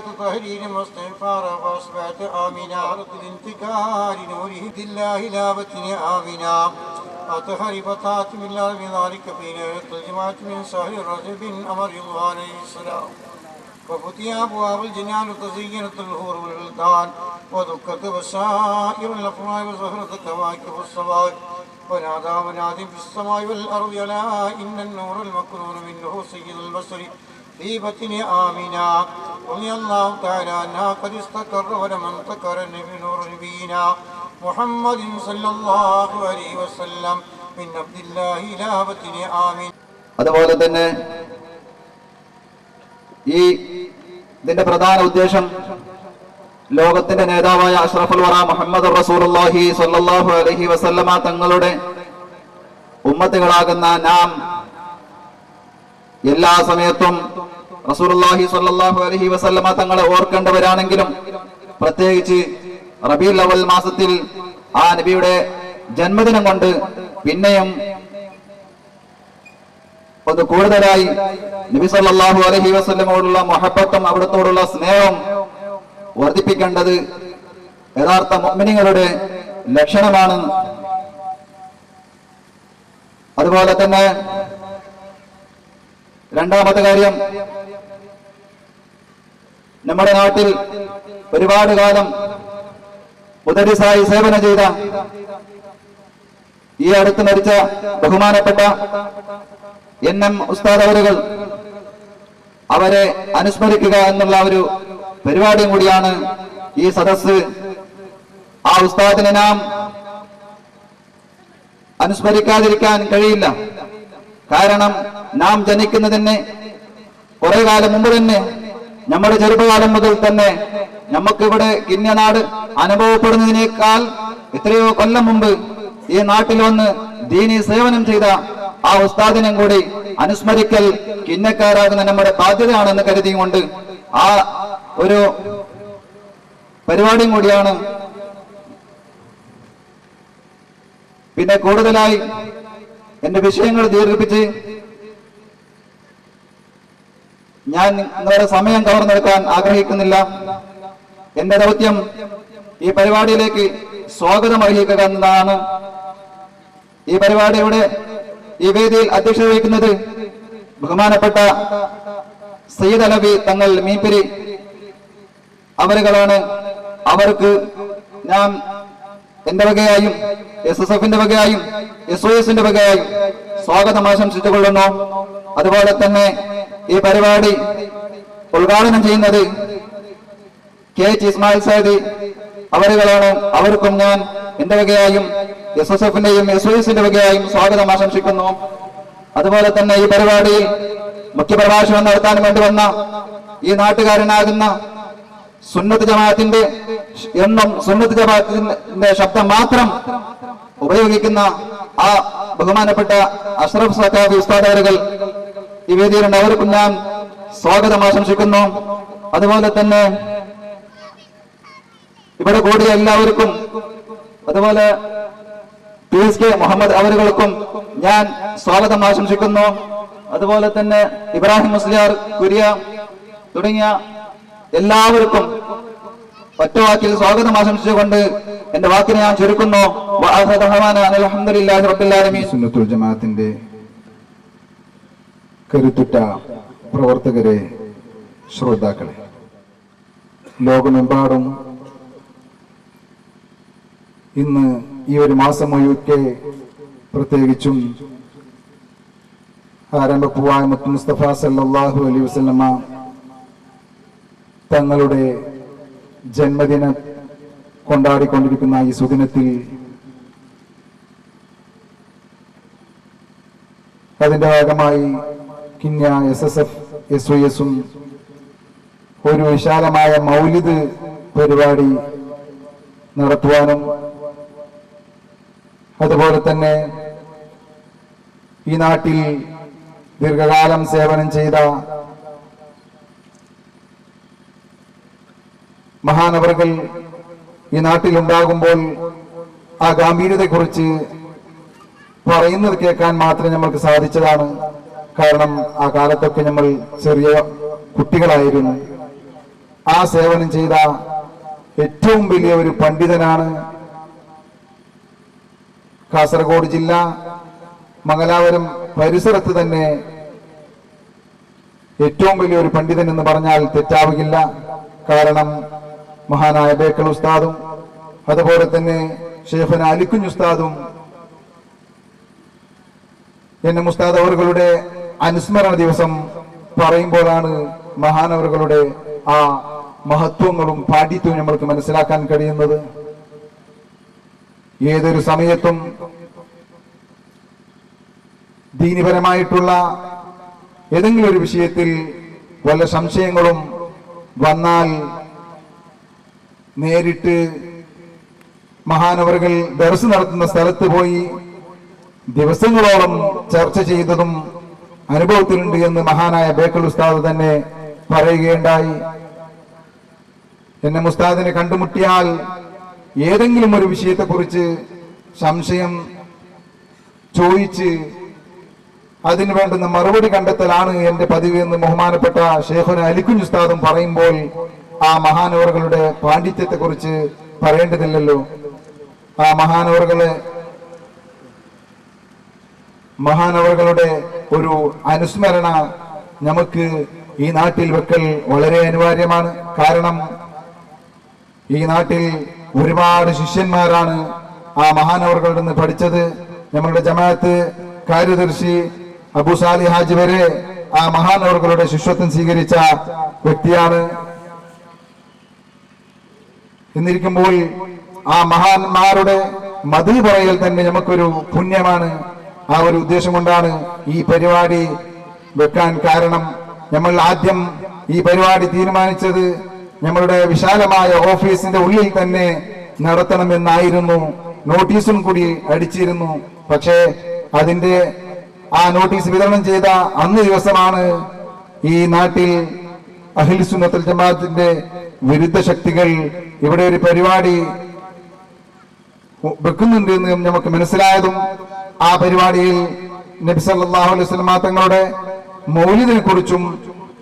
تطهير واستغفارا واصبحت آمنا الانتكار نوره الله لا بتن آمنا أطهر بطاعت بالله بذلك في ليلة الجمعة من شهر رجب أمر رضوان عليه السلام وفتح أبواب الجنان وتزينت الحور والولدان ودكت بشائر الأفراح وزهرت كواكب السماء ونادى مناد في السماء والأرض ألا إن النور المكنون منه سيد البشر في بطن آمنا رضي الله تعالى عنها قد استقر ولم انتكر النبي نور نبينا محمد صلى الله عليه وسلم من عبد الله إلى بطن آمين. അതുപോലെ തന്നെ ഇതിന്റെ പ്രധാന ഉദ്ദേശം ലോകത്തിന്റെ നേതാവായ അഷ്റഫുൽ വറ മുഹമ്മദ് റസൂലുള്ളാഹി സ്വല്ലല്ലാഹു അലൈഹി വസല്ലമ തങ്ങളുടെ ഉമ്മത്തുകളാകുന്ന നാം എല്ലാ സമയത്തും റസൂലുള്ളാഹി സ്വല്ലല്ലാഹു അലൈഹി വസല്ലമ തങ്ങളെ ഓർക്കേണ്ടവരാണെങ്കിലും പ്രത്യേകിച്ച് റബീഉൽ അവൽ മാസത്തിൽ ആ നബിയുടെ ജന്മദിനം കൊണ്ട് പിന്നെയും ഒന്ന് കൂടുതലായി നബി സല്ലല്ലാഹു അലൈഹി വസല്ലമയോടുള്ള മുഹബ്ബത്തും അവിടത്തോടുള്ള സ്നേഹവും വർദ്ധിപ്പിക്കേണ്ടത് യഥാർത്ഥ മുഅ്മിനീങ്ങളുടെ ലക്ഷണമാണ്. അതുപോലെ തന്നെ രണ്ടാമത്തെ കാര്യം, നമ്മുടെ നാട്ടിൽ ഒരുപാട് കാലം മുദരിസായി സേവനം ചെയ്ത ഈ അടുത്ത് മരിച്ച ബഹുമാനപ്പെട്ട NM ഉസ്താദ് അവരുകൾ, അവരെ അനുസ്മരിക്കുക എന്നുള്ള ഒരു പരിപാടിയും കൂടിയാണ് ഈ സദസ്സ്. ആ ഉസ്താദിനെ നാം അനുസ്മരിക്കാതിരിക്കാൻ കഴിയില്ല. കാരണം നാം ജനിക്കുന്നതിന് കുറെ കാലം മുമ്പ് തന്നെ, നമ്മുടെ ചെറുപ്പകാലം മുതൽ തന്നെ നമുക്കിവിടെ കിന്യനാട് അനുഭവപ്പെടുന്നതിനേക്കാൾ എത്രയോ കൊല്ലം മുമ്പ് ഈ നാട്ടിൽ വന്ന് ദീനി സേവനം ചെയ്ത ആ ഉസ്താദിനെ കൂടി അനുസ്മരിക്കൽ കിന്നക്കാരാകുന്ന നമ്മുടെ ബാധ്യതയാണെന്ന് കരുതിയുകൊണ്ട് ആ ഒരു പരിപാടിയും കൂടിയാണ്. പിന്നെ കൂടുതലായി എന്റെ വിഷയങ്ങൾ ദീർഘിപ്പിച്ച് ഞാൻ നിങ്ങളുടെ സമയം കവർന്നെടുക്കാൻ ആഗ്രഹിക്കുന്നില്ല. എന്റെ ദൗത്യം ഈ പരിപാടിയിലേക്ക് സ്വാഗതം അറിയിക്കുക എന്നതാണ്. ഈ പരിപാടിയുടെ ഈ വേദിയിൽ അധ്യക്ഷത വഹിക്കുന്നത് ബഹുമാനപ്പെട്ട സയ്യിദ് അലവി തങ്ങൾ മീൻപിരി അവരുകളാണ്. അവർക്ക് ഞാൻ എന്റെ വകയായും SSFന്റെ വകയായും SOSന്റെ വകയായും സ്വാഗതം ആശംസിച്ചുകൊള്ളുന്നു. അതുപോലെ തന്നെ ഈ പരിപാടി ഉദ്ഘാടനം ചെയ്യുന്നത് KH ഇസ്മായിൽ സൈദി അവരുകളാണ്. അവർക്കും ഞാൻ എന്റെ വകയായും SSFന്റെയും SOSന്റെ വകയായും സ്വാഗതം ആശംസിക്കുന്നു. അതുപോലെ തന്നെ ഈ പരിപാടിയിൽ മുഖ്യപ്രഭാഷണം നടത്താൻ വേണ്ടി വന്ന ഈ നാട്ടുകാരനാകുന്ന സുന്നത്ത് ജമാഅത്തിന്റെ എന്നും സുന്നത്ത് ജമാഅത്തിന്റെ ശബ്ദം മാത്രം ഉപയോഗിക്കുന്ന ആ ബഹുമാനപ്പെട്ട അഷ്റഫ് സഖാഫി ഉസ്താദ് അവരുകൾ ഈ വേദിയിലുണ്ട്. അവർക്കും ഞാൻ സ്വാഗതം ആശംസിക്കുന്നു. അതുപോലെ തന്നെ ഇവിടെ കൂടിയ എല്ലാവർക്കും, അതുപോലെ PSK മുഹമ്മദ് അവരുകൾക്കും ഞാൻ സ്വാഗതം ആശംസിക്കുന്നു. അതുപോലെ തന്നെ ഇബ്രാഹിം മുസ്ലിയാർ കുരിയ തുടങ്ങിയ എല്ലാവർക്കും ഒറ്റവാക്കിൽ സ്വാഗതം ആശംസിച്ചുകൊണ്ട് എന്റെ വാക്കിനെ ഞാൻ ചുരുക്കുന്നു. സുന്നത്തുൽ ജമാഅത്തിന്റെ കരുത്തുറ്റ പ്രവർത്തകരെ, ശ്രോതാക്കളെ, ലോകമെമ്പാടും ഇന്ന് ഈ ഒരു മാസം മുഴുക്കെ പ്രത്യേകിച്ചും ആരംഭപ്പൂവായ മുത്ത് മുസ്തഫ സല്ലല്ലാഹു അലൈഹി വസല്ലമ തങ്ങളുടെ ജന്മദിനം കൊണ്ടാടിക്കൊണ്ടിരിക്കുന്ന ഈ സുദിനത്തിൽ അതിന്റെ ഭാഗമായി കിന്യ SSF SOSും ഒരു വിശാലമായ മൗലിദ് പരിപാടി നടത്തുവാനും അതുപോലെ തന്നെ ഈ നാട്ടിൽ ദീർഘകാലം സേവനം ചെയ്ത മഹാനവറുകൾ ഈ നാട്ടിലുണ്ടാകുമ്പോൾ ആ ഗാംഭീര്യതയെക്കുറിച്ച് പറയുന്നത് കേൾക്കാൻ മാത്രം നമ്മൾക്ക് ആ സേവനം ചെയ്ത ഏറ്റവും വലിയ ഒരു പണ്ഡിതനാണ്. കാസർഗോഡ് ജില്ല മംഗലാപുരം പരിസരത്ത് തന്നെ ഏറ്റവും വലിയൊരു പണ്ഡിതൻ എന്ന് പറഞ്ഞാൽ തെറ്റാവുകയില്ല. കാരണം മഹാനായ ബേക്കൽ ഉസ്താദും അതുപോലെ തന്നെ ഷെയ്ഖുന അലിക്കുഞ്ഞ് ഉസ്താദും എന്നെ ഉസ്താദ് അവരുടെ അനുസ്മരണ ദിവസം പറയുമ്പോഴാണ് മഹാനവറുകളുടെ ആ മഹത്വങ്ങളും പാണ്ഡിത്യവും നമ്മൾക്ക് മനസ്സിലാക്കാൻ കഴിയുന്നത്. ഏതൊരു സമയത്തും ദീനിപരമായിട്ടുള്ള ഏതെങ്കിലും ഒരു വിഷയത്തിൽ വല്ല സംശയങ്ങളും വന്നാൽ നേരിട്ട് മഹാനവറുകൾ ദർസ് നടത്തുന്ന സ്ഥലത്ത് പോയി ദിവസങ്ങളോളം ചർച്ച ചെയ്തതും അനുഭവത്തിലുണ്ട് എന്ന് മഹാനായ ബേക്കൽ ഉസ്താദ് തന്നെ പറയുകയുണ്ടായി. എന്നെ ഉസ്താദിനെ കണ്ടുമുട്ടിയാൽ ഏതെങ്കിലും ഒരു വിഷയത്തെക്കുറിച്ച് സംശയം ചോദിച്ച് അതിനു വേണ്ടുന്ന മറുപടി കണ്ടെത്തലാണ് എന്റെ പതിവ് എന്ന് ബഹുമാനപ്പെട്ട ഷെയ്ഖുന അലിക്കുഞ്ഞ് ഉസ്താദും പറയുമ്പോൾ ആ മഹാനവറുകളുടെ പാണ്ഡിത്യത്തെ കുറിച്ച് പറയേണ്ടതില്ലല്ലോ. ആ മഹാനവറുകളുടെ ഒരു അനുസ്മരണ നമുക്ക് ഈ നാട്ടിൽ വെക്കൽ വളരെ അനിവാര്യമാണ്. കാരണം ഈ നാട്ടിൽ ഒരുപാട് ശിഷ്യന്മാരാണ് ആ മഹാനവറുകളിൽ നിന്ന് പഠിച്ചത്. നമ്മളുടെ ജമാഅത്ത് കാര്യദർശി അബു സാലി ഹാജി വരെ ആ മഹാനവറുകളുടെ ശിഷ്യത്വം സ്വീകരിച്ച വ്യക്തിയാണ്. എന്നിരിക്കുമ്പോൾ ആ മഹാന്മാരുടെ മദ് പറയൽ തന്നെ നമുക്കൊരു പുണ്യമാണ്. ആ ഒരു ഉദ്ദേശം കൊണ്ടാണ് ഈ പരിപാടി വെക്കാൻ കാരണം. നമ്മൾ ആദ്യം ഈ പരിപാടി തീരുമാനിച്ചത് നമ്മളുടെ വിശാലമായ ഓഫീസിന്റെ ഉള്ളിൽ തന്നെ നടത്തണമെന്നായിരുന്നു. നോട്ടീസും കൂടി അടിച്ചിരുന്നു. പക്ഷേ അതിന്റെ ആ നോട്ടീസ് വിതരണം ചെയ്ത അന്ന് ദിവസമാണ് ഈ നാട്ടിൽ അഹ്ലു സുന്നത്തുൽ ജമാഅത്തിന്റെ വിരുദ്ധ ശക്തികൾ ഇവിടെ ഒരു പരിപാടി വെക്കുന്നുണ്ട് എന്ന് നമുക്ക് മനസ്സിലായതും ആ പരിപാടിയിൽ നബി സല്ലല്ലാഹു അലൈഹി വസല്ലം തങ്ങളുടെ മൗലിദിനെ കുറിച്ചും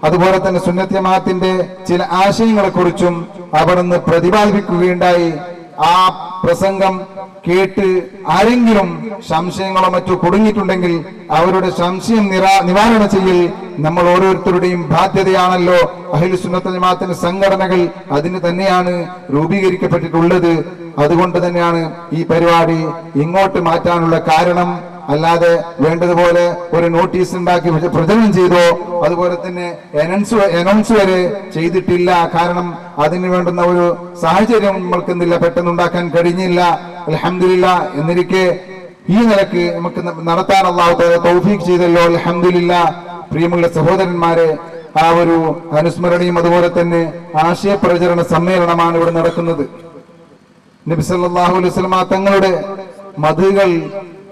അതുപോലെ തന്നെ സുന്നത്ത് ജമാഅത്തിന്റെ ചില ആശയങ്ങളെ കുറിച്ചും അവിടുന്ന് പ്രതിപാദിക്കുകയുണ്ടായി. ആ പ്രസംഗം കേട്ട് ആരെങ്കിലും സംശയങ്ങളോ മറ്റോ കുടുങ്ങിയിട്ടുണ്ടെങ്കിൽ അവരുടെ സംശയം നിവാരണം ചെയ്യൽ നമ്മൾ ഓരോരുത്തരുടെയും ബാധ്യതയാണല്ലോ. അഹ്ലു സുന്നത്തുൽ ജമാഅത്തിന്റെ സംഘടനകൾ അതിന് തന്നെയാണ് രൂപീകരിക്കപ്പെട്ടിട്ടുള്ളത്. അതുകൊണ്ട് തന്നെയാണ് ഈ പരിപാടി ഇങ്ങോട്ട് മാറ്റാനുള്ള കാരണം. അല്ലാതെ വേണ്ടതുപോലെ ഒരു നോട്ടീസ് ഉണ്ടാക്കി പ്രചരണം ചെയ്തോ അതുപോലെ തന്നെ അനൗൺസ് വരെ ചെയ്തിട്ടില്ല. കാരണം അതിന് വേണ്ടുന്ന ഒരു സാഹചര്യം നമ്മൾക്ക് എന്തില്ല, പെട്ടെന്നുണ്ടാക്കാൻ കഴിഞ്ഞില്ല. അൽഹംദുലില്ലാ. എന്നിരിക്കെ ഈ നിലക്ക് നമുക്ക് നടത്താൻ അല്ലാഹു തആല തൗഫീഖ് ചെയ്തല്ലോ. അൽഹംദുലില്ലാ. പ്രിയമുള്ള സഹോദരന്മാരെ, ആ ഒരു അനുസ്മരണയും അതുപോലെ തന്നെ ആശയപ്രചരണ സമ്മേളനമാണ് ഇവിടെ നടക്കുന്നത്. നബി സല്ലല്ലാഹു അലൈഹി വസല്ലം തങ്ങളുടെ മദ്ഹുകൾ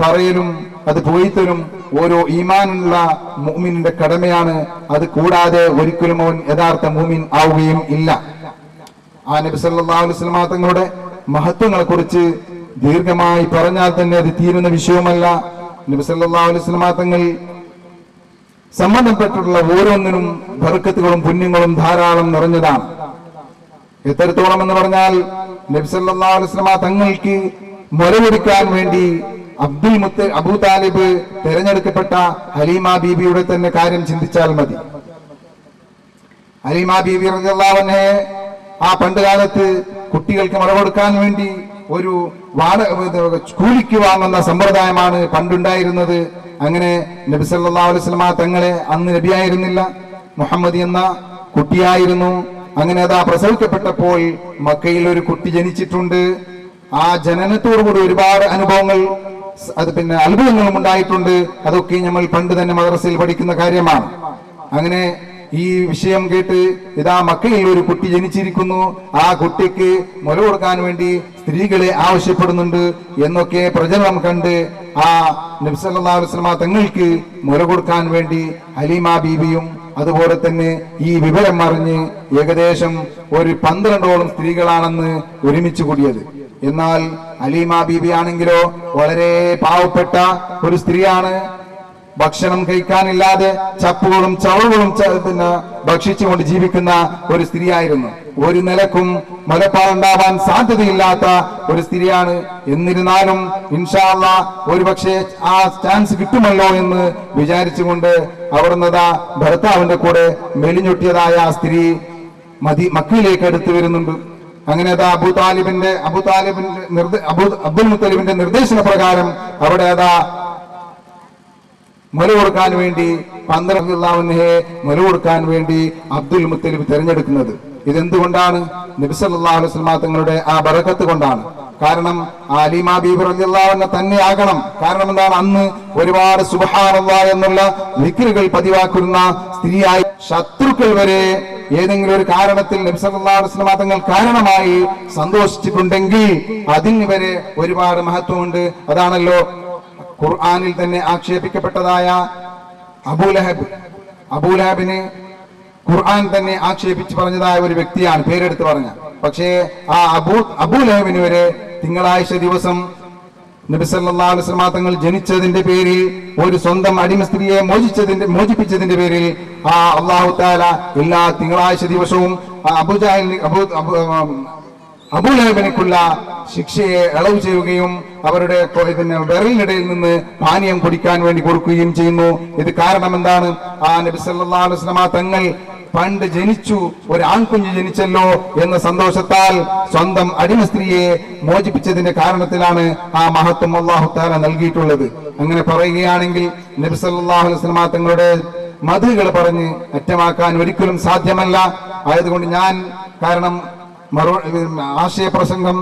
പറയലും അത് പോയിത്തരും ഓരോ ഈമാനുള്ള മുഅ്മിനിന്റെ കടമയാണ്. അത് കൂടാതെ ഒരിക്കലും അവൻ യഥാർത്ഥ മുഅ്മിൻ ആവുകയും ഇല്ല. ആ നബി സല്ലല്ലാഹു അലൈഹി വസല്ലം തങ്ങളുടെ മഹത്വങ്ങളെ കുറിച്ച് ദീർഘമായി പറഞ്ഞാൽ തന്നെ അത് തീരുന്ന വിഷയവുമല്ല. നബി സല്ലല്ലാഹു അലൈഹി വസല്ലം തങ്ങൾ സംബന്ധപ്പെട്ടിട്ടുള്ള ഓരോന്നിനും ബർക്കത്തുകളും പുണ്യങ്ങളും ധാരാളം നിറഞ്ഞതാണ്. എത്രത്തോളം എന്ന് പറഞ്ഞാൽ നബി സല്ലല്ലാഹു അലൈഹി വസല്ലം തങ്ങൾക്ക് മുലകൊടുക്കാൻ വേണ്ടി അബൂ താലിബ് തിരഞ്ഞെടുക്കപ്പെട്ട ഹലീമ ബീബിയുടെ തന്നെ കാര്യം ചിന്തിച്ചാൽ മതി. ഹലീമ ബീബി റളിയല്ലാഹു അൻഹയെ ആ പണ്ടുകാലത്ത് കുട്ടികൾക്ക് മുല കൊടുക്കാൻ വേണ്ടി ഒരു കൂലിക്ക് വാങ്ങുന്ന സമ്പ്രദായമാണ് പണ്ടുണ്ടായിരുന്നത്. അങ്ങനെ നബി സല്ലല്ലാഹു അലൈഹി വസല്ലം തങ്ങളെ അന്ന് നബിയായിരുന്നില്ല, മുഹമ്മദ് എന്ന കുട്ടിയായിരുന്നു. അങ്ങനെ അതാ പ്രസവിക്കപ്പെട്ടപ്പോൾ മക്കയിൽ ഒരു കുട്ടി ജനിച്ചിട്ടുണ്ട്. ആ ജനനത്തോടുകൂടി ഒരുപാട് അനുഭവങ്ങൾ അത്ഭുതങ്ങളും ഉണ്ടായിട്ടുണ്ട്. അതൊക്കെ നമ്മൾ പണ്ട് തന്നെ മദ്രസയിൽ പഠിക്കുന്ന കാര്യമാണ്. അങ്ങനെ ഈ വിഷയം കേട്ട് ഇതാ മക്കയിൽ ഒരു കുട്ടി ജനിച്ചിരിക്കുന്നു, ആ കുട്ടിക്ക് മുല കൊടുക്കാൻ വേണ്ടി സ്ത്രീകളെ ആവശ്യപ്പെടുന്നുണ്ട് എന്നൊക്കെ പ്രചരണം കണ്ട് ആ നബി സല്ലല്ലാഹു അലൈഹി വസല്ലം തങ്ങൾക്ക് മുല കൊടുക്കാൻ വേണ്ടി ഹലീമ ബീബിയും അതുപോലെ തന്നെ ഈ വിവരം അറിഞ്ഞ് ഏകദേശം ഒരു 12ഓളം സ്ത്രീകളാണെന്ന് ഒരുമിച്ച് കൂടിയത്. എന്നാൽ ഹലീമ ബീബി ആണെങ്കിലോ വളരെ പാവപ്പെട്ട ഒരു സ്ത്രീയാണ്. ഭക്ഷണം കഴിക്കാനില്ലാതെ ചപ്പുകളും ചവളുകളും പിന്നെ ഭക്ഷിച്ചുകൊണ്ട് ജീവിക്കുന്ന ഒരു സ്ത്രീയായിരുന്നു. ഒരു നിലക്കും മുലപ്പാലുണ്ടാവാൻ സാധ്യതയില്ലാത്ത ഒരു സ്ത്രീയാണ്. എന്നിരുന്നാലും ഇൻഷാ അല്ലാഹ് ഒരു പക്ഷേ ആ ചാൻസ് കിട്ടുമല്ലോ എന്ന് വിചാരിച്ചുകൊണ്ട് അവിടുന്നതാ ഭർത്താവിന്റെ കൂടെ മെലിഞ്ഞൊട്ടിയതായ ആ സ്ത്രീ മക്കയിലേക്ക് അടുത്ത് വരുന്നുണ്ട്. അങ്ങനെ അതാ അബ്ദുൽ മുത്തലിബിന്റെ നിർദ്ദേശന പ്രകാരം അവിടെ അതാ മുല കൊടുക്കാൻ വേണ്ടി 12 മുല കൊടുക്കാൻ വേണ്ടി അബ്ദുൽ മുത്തലിബ് തിരഞ്ഞെടുക്കുന്നത്. ഇതെന്തുകൊണ്ടാണ്? നബി സല്ലല്ലാഹു അലൈഹി വസല്ലം തങ്ങളുടെ ആ ബറക്കത്ത് കൊണ്ടാണ്. കാരണം അലീമ ബീബി റളിയല്ലാഹു അൻഹ തന്നെ ആകണം. കാരണം എന്താണ്? അന്ന് ഒരുപാട് സുബ്ഹാനല്ലാഹ് എന്നുള്ള ദിക്റുകൾ പതിവാക്കുന്ന സ്ത്രീയായി ശത്രുക്കൾ വരെ ഏതെങ്കിലും ഒരു കാരണത്തിൽ നബി സല്ലല്ലാഹു അലൈഹി വസല്ലം തങ്ങൾ കാരണമായി സന്തോഷിച്ചിട്ടുണ്ടെങ്കിൽ അതിന് വരെ ഒരുപാട് മഹത്വമുണ്ട്. അതാണല്ലോ ഖുർആനിൽ തന്നെ ആക്ഷേപിക്കപ്പെട്ടതായ അബൂലഹബിനെ ഖുർആൻ തന്നെ ആക്ഷേപിച്ച് പറഞ്ഞതായ ഒരു വ്യക്തിയാണ്, പേരെടുത്ത് പറഞ്ഞ. പക്ഷേ ആ അബൂലഹബിന് വരെ തിങ്കളാഴ്ച ദിവസം നബി സല്ലല്ലാഹു അലൈഹി വസല്ലം തങ്ങൾ ജനിച്ചതിന്റെ പേരിൽ, ഒരു സ്വന്തം അടിമ സ്ത്രീയെ മോചിപ്പിച്ചതിന്റെ പേരിൽ ആ അല്ലാഹു തആല എല്ലാ തിങ്കളാഴ്ച ദിവസവും അബൂലഹബിനുള്ള ശിക്ഷയെ ഇളവ് ചെയ്യുകയും അവരുടെ വിരലിനിടയിൽ നിന്ന് പാനീയം കുടിക്കാൻ വേണ്ടി കൊടുക്കുകയും ചെയ്യുന്നു. ഇത് കാരണം എന്താണ്? ആ നബി സല്ലല്ലാഹു അലൈഹി വസല്ലം തങ്ങൾ പണ്ട് ജനിച്ചു, ഒരു ആൺകുഞ്ഞ് ജനിച്ചല്ലോ എന്ന സന്തോഷത്താൽ സ്വന്തം അടിമ സ്ത്രീയെ മോചിപ്പിച്ചതിന്റെ കാരണത്തിലാണ് ആ മഹത്വം അല്ലാഹു തആല നൽകിയിട്ടുള്ളത്. അങ്ങനെ പറയുകയാണെങ്കിൽ നബി സല്ലല്ലാഹു അലൈഹി വസല്ലം തങ്ങളുടെ മധുകൾ പറഞ്ഞ് അറ്റമാക്കാൻ ഒരിക്കലും സാധ്യമല്ല. ആയതുകൊണ്ട് ഞാൻ കാരണം ആശയപ്രസംഗം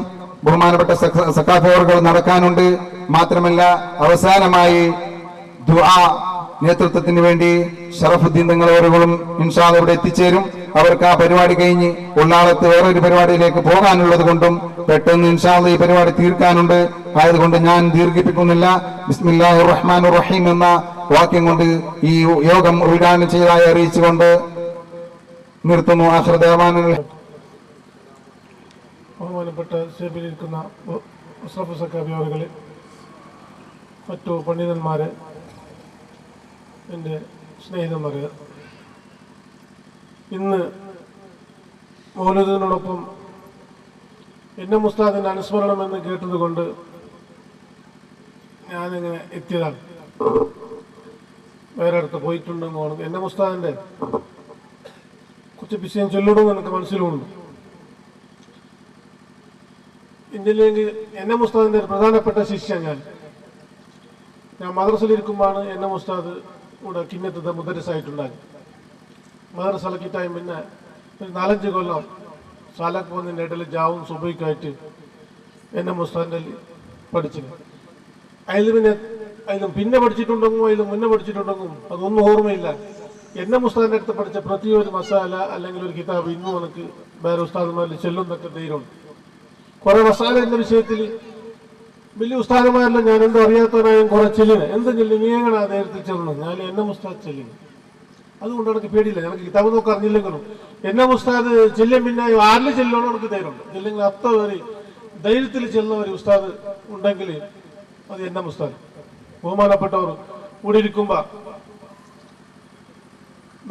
ബഹുമാനപ്പെട്ട സഖാഫികൾ നടക്കാനുണ്ട്. മാത്രമല്ല അവസാനമായി ദുആ നേതൃത്വത്തിന് വേണ്ടി ഷറഫുദ്ദീൻ തങ്ങളവരും ഇൻഷാ അല്ലാഹ് ഇവിടെ എത്തിച്ചേരും. അവർക്ക് ആ പരിപാടി കഴിഞ്ഞ് ഉള്ളാളത്ത് വേറൊരു പരിപാടിയിലേക്ക് പോകാനുള്ളത് കൊണ്ടും പെട്ടെന്ന് ഇൻഷാ അല്ലാഹ് ഈ പരിപാടി തീർക്കാനുണ്ട്. ആയതുകൊണ്ട് ഞാൻ ദീർഘിപ്പിക്കുന്നില്ല. ബിസ്മില്ലാഹിർ റഹ്മാനിർ റഹീം എന്ന വാക്യം കൊണ്ട് ഈ യോഗം ഉദ്ഘാടനം ചെയ്തതായി അറിയിച്ചുകൊണ്ട് നിർത്തുന്നു. ആഖിറു ബഹുമാനപ്പെട്ട സേബിലിരിക്കുന്ന അഷ്റഫ് സഖാഫി അവരുകളെ, മറ്റു പണ്ഡിതന്മാരെ, എൻ്റെ സ്നേഹിതന്മാരെ, ഇന്ന് മൗലൂദിനോടൊപ്പം എന്നെ മുസ്താദിൻ്റെ അനുസ്മരണം എന്ന് കേട്ടതുകൊണ്ട് ഞാനിങ്ങനെ എത്തിയതാണ്. വേറെ അടുത്ത് പോയിട്ടുണ്ടെന്ന് തോന്നുന്നു. എന്നെ മുസ്താദിൻ്റെ കുറച്ച് വിഷയം ചൊല്ലിടുമെന്ന് എനിക്ക് മനസ്സിലുണ്ട്. ഇന്ത്യയിലേക്ക് എന്നെ മുസ്താദിൻ്റെ ഒരു പ്രധാനപ്പെട്ട ശിഷ്യ ഞാൻ മദ്രസയിലിരിക്കുമ്പോഴാണ് എന്നെ മുസ്താദ് ഇവിടെ കിന്നത്തെ മുദരിസായിട്ടുണ്ടായി. മദ്രസലക്കി ടൈം പിന്നെ ഒരു 4-5 കൊല്ലം സാലക്ക് പോകുന്നതിൻ്റെ ഇടയിൽ ജാവും സുബൈക്കായിട്ട് എന്നെ മുസ്താദിൻ്റെ പഠിച്ചിന്. അതിലും പിന്നെ പഠിച്ചിട്ടുണ്ടെങ്കിൽ അതിലും മുന്നേ പഠിച്ചിട്ടുണ്ടെങ്കിൽ അതൊന്നും ഓർമ്മയില്ല. എന്നെ മുസ്താദിൻ്റെ അടുത്ത് പഠിച്ച പ്രതി ഒരു മസാല അല്ലെങ്കിൽ ഒരു കിതാബ് ഇന്നും എനിക്ക് വേറെ ഉസ്താദുമാരിൽ ചെല്ലുന്നൊക്കെ ധൈര്യമുണ്ട്. കുറെ മസാല എന്ന വിഷയത്തിൽ വലിയ ഉസ്താദുമാരെല്ലാം ഞാൻ എന്തോ അറിയാത്തവനായും കുറെ ചെല്ലിന് എന്തും ചെല്ലി നീങ്ങണ നേരത്തിൽ ചെന്നു ഞാൻ എന്നെ മുസ്താദ് ചെല്ലിന്. അതുകൊണ്ട് എനിക്ക് പേടിയില്ല. എനിക്ക് കിതാബ് നോക്കാൻ അറിഞ്ഞില്ലെങ്കിലും എന്നെ മുസ്താദ് ചെല്ലും. പിന്നെ ആരിൽ ചെല്ലണോ എനിക്ക് ധൈര്യമുണ്ട്. ചെല്ലെങ്കിൽ അത്ര ഒരു ധൈര്യത്തിൽ ചെല്ലുന്ന ഒരു ഉസ്താദ് ഉണ്ടെങ്കിൽ അത് എന്നെ മുസ്താദ്. ബഹുമാനപ്പെട്ടവർ കൂടി ഇരിക്കുമ്പോ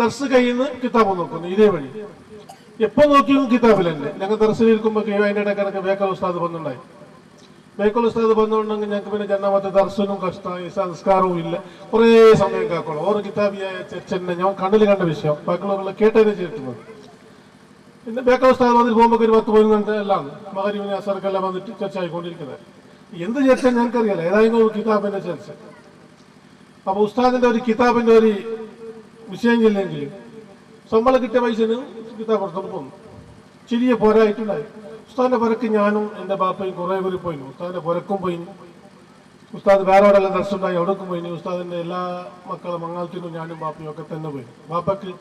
ദർസ് കയ്യിൽ നിന്ന് കിതാബ് നോക്കുന്നു. ഇതേ വഴി എപ്പോ നോക്കിയും കിതാബിലല്ലേ. ഞങ്ങൾ ദർസിലിരിക്കുമ്പോൾ അതിൻ്റെ ഇടയ്ക്കിടയ്ക്ക് ബേക്കൽ ഉസ്താദ് വന്നുണ്ടായി. ബേക്കൽ ഉസ്താദ് വന്നുകൊണ്ടെങ്കിൽ ഞങ്ങൾക്ക് പിന്നെ ജന്നാമത്തെ ദർശനവും കഷ്ടമായി, സംസ്കാരവും ഇല്ല. കുറേ സമയം കേൾക്കണം. ഓരോ കിതാബിയായ ചെന്നെ ഞാൻ കണ്ണിൽ കണ്ട വിഷയം ബാക്കിയുള്ള കേട്ടതിനെ ചെയ്തിട്ടുള്ളത്. പിന്നെ ബേക്കൽ ഉസ്താദ് വന്നിട്ട് പോകുമ്പോൾ ഒരു 10-15 എല്ലാം മകരിവിനെ അസർക്കെല്ലാം വന്നിട്ട് ചർച്ച ആയിക്കൊണ്ടിരിക്കുന്നത്. എന്ത് ചർച്ച ഞങ്ങൾക്കറിയാലോ, ഏതായാലും ഒരു കിതാബിന്റെ ചർച്ച. അപ്പൊ ഉസ്താദിന്റെ ഒരു കിതാബിന്റെ ഒരു വിഷയം ചെല്ലെങ്കിൽ ശമ്പളം കിട്ടിയ പൈസന് കിതാബ് പുറത്തോട്ട് പോകുന്നു. ചെറിയ പോരായിട്ടുണ്ടായി. ഉസ്താദിന്റെ പുരക്ക് ഞാനും എൻ്റെ ബാപ്പയും കുറേ പേര് പോയിന്. ഉസ്താദിന്റെ പുരക്കും പോയിന്. ഉസ്താദ് വേറെ എവിടെയെല്ലാം ദർശനമുണ്ടായി അവിടേക്കും പോയിന്. ഉസ്താദിന്റെ എല്ലാ മക്കളും മങ്ങാലത്തിനും ഞാനും ബാപ്പയും ഒക്കെ തന്നെ പോയി. ബാപ്പക്ക്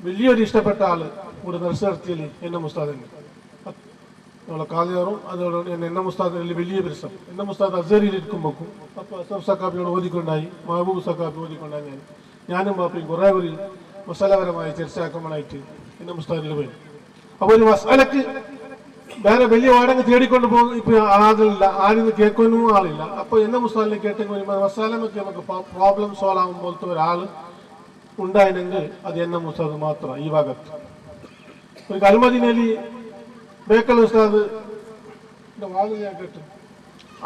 വലിയൊരു ഇഷ്ടപ്പെട്ട ആള് കൂടെ ദർശനം നടത്തിയല്ലേ എന്നെ മുസ്താദിന്. നമ്മളെ കാലിയാറും അതോടെ എന്നെ മുസ്താദിന് വലിയ പ്രശ്നം. എന്നെ മുസ്താദ് അസറിയിൽ ഇരിക്കുമ്പോക്കും അപ്പോൾ അസഫ് സക്കാപ്പിയോട് ഓതിക്കൊണ്ടായി, മഹബൂബ് സക്കാപ്പി ഓതിക്കൊണ്ടായി ഞാനും ബാപ്പയും കുറേ പേര് മസാലപരമായി ചർച്ചയാക്കുമ്പോഴായിട്ട് എന്നെ മുസ്താദിൽ പോയി. അപ്പോൾ ഒരു മസാലക്ക് വേറെ വലിയ വാടക തേടിക്കൊണ്ട് പോകും. ഇപ്പൊ ആളില്ല, ആരും കേൾക്കാനും ആളില്ല. അപ്പൊ എന്നെ മുസ്താദിനെ കേട്ടെങ്കിൽ മസാലമൊക്കെ നമുക്ക് പ്രോബ്ലം സോൾവ് ആകും പോലത്തെ ഒരാൾ ഉണ്ടായിരുന്നെങ്കിൽ അത് എന്നെ മുസ്താദ് മാത്രം. ഈ ഭാഗത്ത് ഒരു കൽമദീനലി ബേക്കൽ ഉസ്താദ് വാള് ഞാൻ കേട്ടു,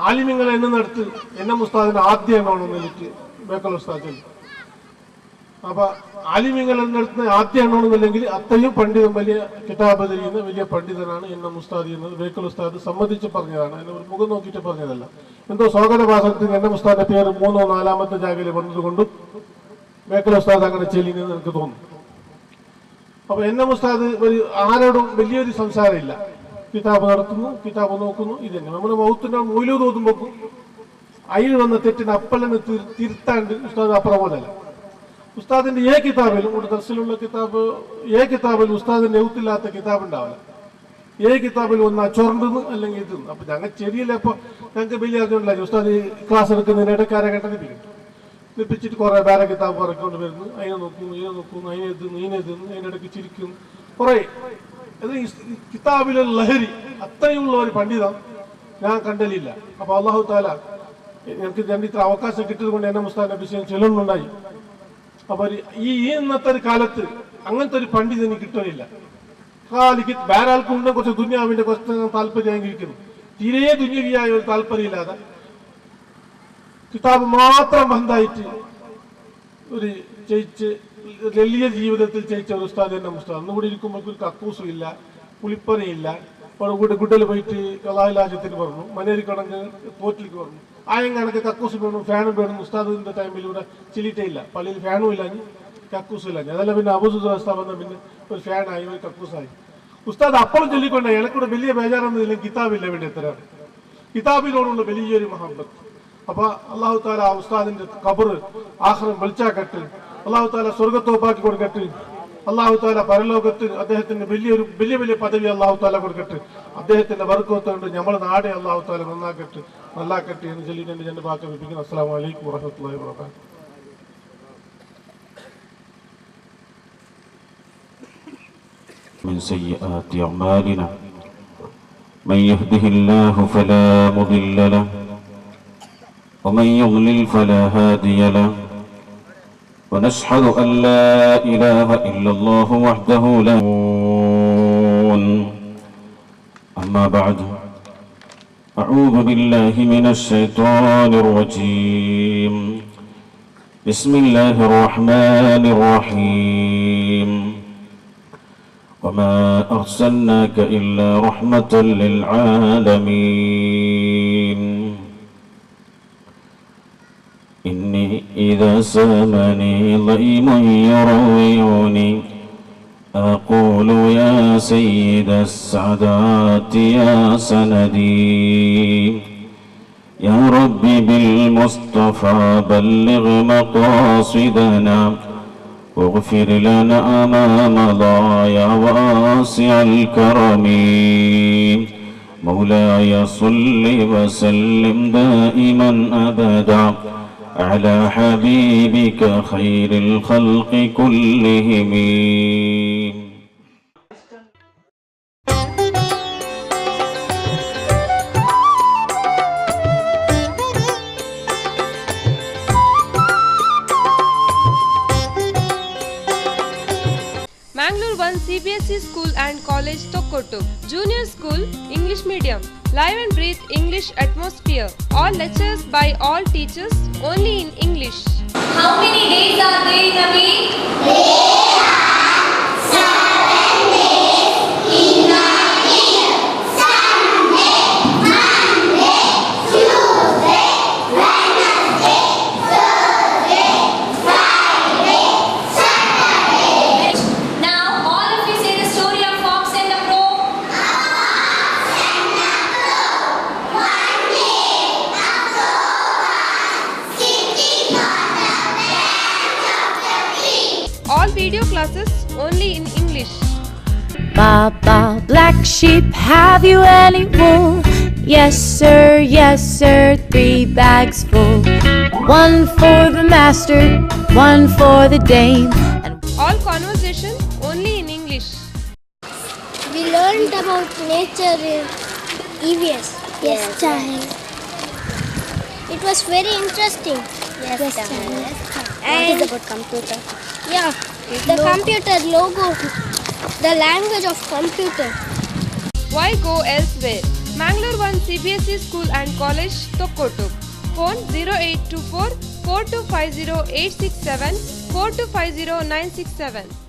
ആലിമ്യങ്ങൾ എന്നെ നടത്ത് എന്നെ മുസ്താദിന് ആദ്യം എണ്ണണമെന്ന് എനിക്ക് ബേക്കൽ ഉസ്താദ്. അപ്പൊ ആലിമ്യങ്ങൾ എന്നെടുത്ത് ആദ്യം എണ്ണണമെന്നില്ലെങ്കിൽ അത്രയും പണ്ഡിതൻ, വലിയ കിതാബ് ചെയ്യുന്ന വലിയ പണ്ഡിതനാണ് എന്നെ മുസ്താദ് എന്നത് ബേക്കൽ ഉസ്താദ് സമ്മതിച്ച് പറഞ്ഞതാണ്. എന്നെ ഒരു മുഖം നോക്കിയിട്ട് പറഞ്ഞതല്ല. എന്തോ സ്വാഗത ഭാഷത്തിൽ എന്നെ മുസ്താദിന്റെ പേര് 3-ോ 4-ാമത്തെ ജാഗയിൽ വന്നതുകൊണ്ടും ബേക്കൽ ഉസ്താദ് അങ്ങനെ ചെല്ലിയെന്ന് എനിക്ക് തോന്നുന്നു. അപ്പൊ എന്നെ മുസ്താദ് ഒരു ആരോടും വലിയൊരു സംസാരമില്ല. കിതാബ് നടത്തുന്നു, കിതാബ് നോക്കുന്നു, ഇത് തന്നെ. നമ്മുടെ മൗത്തിന്റെ മൂല്യം തോന്നുമ്പോക്കും അതിൽ വന്ന തെറ്റിന് അപ്പലെന്ന് തിരുത്താണ്ട് ഉസ്താദ് അപ്പുറം പോലല്ല. ഉസ്താദിന്റെ കിതാബിലും ഒരു ദർശനമുള്ള കിതാബ് കിതാബിൽ ഉസ്താദിന്റെ എഴുത്തില്ലാത്ത കിതാബ് ഉണ്ടാവില്ല. കിതാബിൽ ഒന്ന് ചൊറണ്ടെന്ന് അല്ലെങ്കിൽ ഇത്. അപ്പൊ ഞങ്ങൾ ചെറിയല്ലേ, അപ്പൊ ഞങ്ങൾക്ക് വലിയ അറിഞ്ഞിട്ടില്ല. ഉസ്താദ് ക്ലാസ് എടുക്കുന്നതിന് ഇടക്കാരെ കണ്ടതിപ്പിക്കും, നിപ്പിച്ചിട്ട് കുറെ വേറെ കിതാബ് പറക്കൊണ്ട് വരുന്നു, അതിനെ നോക്കുന്നു, ഇതിനെത്തുന്നു, അതിൻ്റെ ഇടയ്ക്ക് ചിരിക്കുന്നു കുറെ. അത് കിതാബിലുള്ള ലഹരി അത്രയുള്ള ഒരു പണ്ഡിതം ഞാൻ കണ്ടലില്ല. അപ്പൊ അള്ളാഹു താല എനിക്ക് ഇത്ര അവകാശം കിട്ടിയത് കൊണ്ട് എന്നെ മുസ്താദിന്റെ വിഷയം ചെല്ലുന്നുണ്ടായി. അപ്പൊ ഈ ഇന്നത്തെ ഒരു കാലത്ത് അങ്ങനത്തെ ഒരു പണ്ഡിതന് കിട്ടുന്നില്ല. വേറെ ആൾക്കുണ്ട് കുറച്ച് ദുന്യാവിന്റെ കുറച്ച് താല്പര്യമായിരിക്കുന്നു. തീരെ ദുന്യവിയായ ഒരു താല്പര്യമില്ലാതെ കിതാബ് മാത്രം ബന്ധായിട്ട് ഒരു ജയിച്ച് വലിയ ജീവിതത്തിൽ ജയിച്ച ഒരു ഉസ്താദ് എന്നെ മുസ്താദ്. അന്നുകൂടി ഇരിക്കുമ്പോൾ ഒരു കക്കൂസും ഇല്ല, കുളിപ്പനയില്ല. ഗുഡൽ പോയിട്ട് കലാലാജ്യത്തിന് പറഞ്ഞു, മനേരിക്കണക്ക് തോറ്റിലേക്ക് പറഞ്ഞു. ആയം കണക്ക് കക്കൂസ് വേണം, ഫാനും വേണം. ഉസ്താദിന്റെ ടൈമിൽ ഇവിടെ ചില്ലിട്ടേ ഇല്ല, പള്ളിയിൽ ഫാനും ഇല്ല, കക്കൂസും ഇല്ല. അതല്ല പിന്നെ അബൂസുദ വന്ന പിന്നെ ഒരു ഫാനായി, ഒരു കക്കൂസായി. ഉസ്താദ് അപ്പോഴും ചൊല്ലിക്കൊണ്ടേ എനിക്കൂടെ വലിയ ബേജാറൊന്നും ഇല്ല, കിതാബില്ല വേണ്ടി എത്രയാണ് കിതാബിനോടുള്ള വലിയൊരു മഹബത്ത്. അപ്പൊ അള്ളാഹു താല ആ ഉസ്താദിന്റെ ഖബർ ആഖിറം വെളിച്ചാക്കട്ട്, അള്ളാഹു താല സ്വർഗത്തോപ്പാക്കി കൊടുക്കട്ട്, അള്ളാഹു താല പരലോകത്ത് അദ്ദേഹത്തിന് വലിയ വലിയ പദവി അള്ളാഹു താല കൊടുക്കട്ടെ. അദ്ദേഹത്തിന്റെ ബർക്കത്തുകൊണ്ട് നമ്മുടെ നാടെ അള്ളാഹു താല നന്നാക്കട്ടെ എന്ന് ചൊല്ലിട്ട് എന്റെ ജന്റെ വാക്ക് വെപ്പിക്കുന്നു. അസ്സലാമു അലൈക്കും വറഹ്മത്തുള്ളാഹി വബറകാതുഹു. من سيئات أعمالنا من يهده الله فلا مضل له ومن يضلل فلا هادي له ونشهد أن لا إله إلا الله وحده لا شريك له. أما بعد أعوذ بالله من الشيطان الرجيم. بسم الله الرحمن الرحيم. وما أرسلناك إلا رحمة للعالمين. إني إذا سامني ضيم يرويني أقول يا سيد السعدات يا سندي. يا ربي بالمصطفى بلغ مقاصدنا واغفر لنا ما مضى يا واسع الكرم. مولاي صل وسلم دائما أبدا على حبيبك خير الخلق كلهم. Mangalore 1 CBSE School and College Tokkottu. Junior School English Medium. Live and breathe English atmosphere. All lectures by all teachers only in English. How many days are there in a week? All video classes only in English. Baba, black sheep, have you any wool? Yes sir, 3 bags full. 1 for the master, 1 for the dame. All conversation only in English. We learned about nature in EVS. Yes, Chahil. It was very interesting. Yes, Chahil. And What is about computer? yeah, the computer logo, the language of computer. Why go elsewhere? Mangalore 1 CBSE School and College, Tokkotu. Phone 0824 4250 867 4250 967.